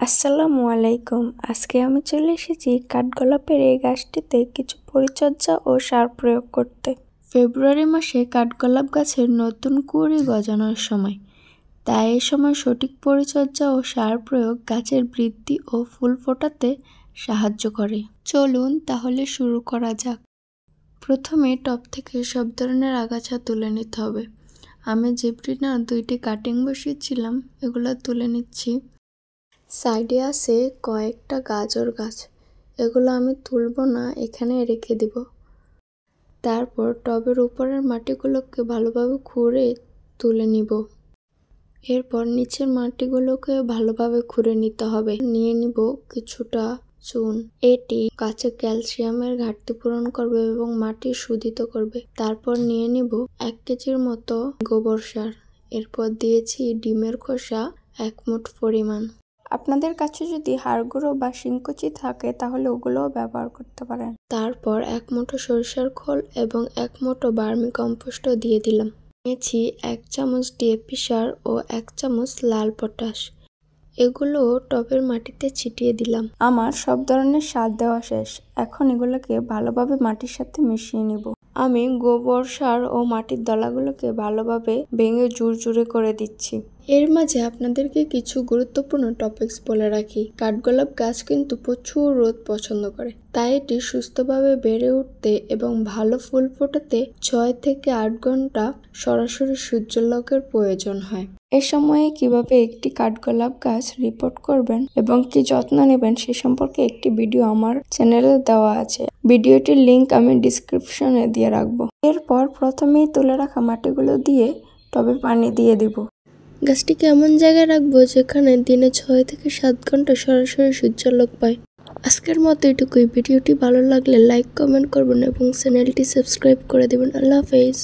আসসালামু আলাইকুম। আজকে আমি চলে এসেছি কাঠগোলাপের এই গাছটিতে কিছু পরিচর্যা ও সার প্রয়োগ করতে। ফেব্রুয়ারি মাসে কাঠগোলাপ গাছের নতুন কুঁড়ি গজানোর সময়, তাই এই সময় সঠিক পরিচর্যা ও সার প্রয়োগ গাছের বৃদ্ধি ও ফুল ফোটাতে সাহায্য করে। চলুন তাহলে শুরু করা যাক। প্রথমে টব থেকে সব ধরনের আগাছা তুলে নিতে হবে। আমি জেব্রিনার 2টি কাটিং বসিয়েছিলাম, এগুলো তুলে নিচ্ছি। সাইডে আছে কয়েকটা গাজর গাছ, এগুলো আমি তুলবো না, এখানে রেখে দিব। তারপর টবের উপরের মাটিগুলোকে ভালোভাবে খুঁড়ে তুলে নিব। এরপর নিচের মাটিগুলোকে ভালোভাবে খুঁড়ে নিতে হবে। নিয়ে নিব কিছুটা চুন, এটি গাছে ক্যালসিয়ামের ঘাটতি পূরণ করবে এবং মাটি শুদ্ধিত করবে। তারপর নিয়ে নিব 1 কেজির মতো গোবর সার। এরপর দিয়েছি ডিমের খোসা 1 মুঠ পরিমাণ। আপনাদের কাছে যদি হাড় গুঁড়ো বা শিংকুচি থাকে তাহলে ওগুলোও ব্যবহার করতে পারেন। তারপর 1 মুঠো সরিষার খোল এবং 1 মুঠো ভার্মি কম্পোস্টও দিয়ে দিলাম। নিয়েছি 1 চামচ ডিএপি সার ও 1 চামচ লাল পটাশ, এগুলো টবের মাটিতে ছিটিয়ে দিলাম। আমার সব ধরনের সার দেওয়া শেষ, এখন এগুলোকে ভালোভাবে মাটির সাথে মিশিয়ে নিব। আমি গোবর সার ও মাটির দলাগুলোকে ভালোভাবে ভেঙে জুড়জুড়ে করে দিচ্ছি। এর মাঝে আপনাদেরকে কিছু গুরুত্বপূর্ণ টপিকস বলে রাখি। কাঠগোলাপ গাছ কিন্তু প্রচুর রোদ পছন্দ করে, তাই এটি সুস্থভাবে বেড়ে উঠতে এবং ভালো ফুল ফোটাতে 6 থেকে 8 ঘন্টা সরাসরি সূর্যালোকের প্রয়োজন হয়। এ সময়ে কিভাবে একটি কাঠগোলাপ গাছ রিপোর্ট করবেন এবং কি যত্ন নেবেন সে সম্পর্কে একটি ভিডিও আমার চ্যানেলে দেওয়া আছে। ভিডিওটির লিংক আমি ডিসক্রিপশনে দিয়ে রাখবো। এরপর প্রথমেই তুলে রাখা মাটিগুলো দিয়ে টবে পানি দিয়ে দিব। গাছটিকে এমন জায়গায় রাখবো যেখানে দিনে 6 থেকে 7 ঘন্টা সরাসরি সূর্যালোক পায়। আজকের মতো এটুকুই। ভিডিওটি ভালো লাগলে লাইক কমেন্ট করবেন এবং চ্যানেলটি সাবস্ক্রাইব করে দেবেন। আল্লাহ হাফেজ।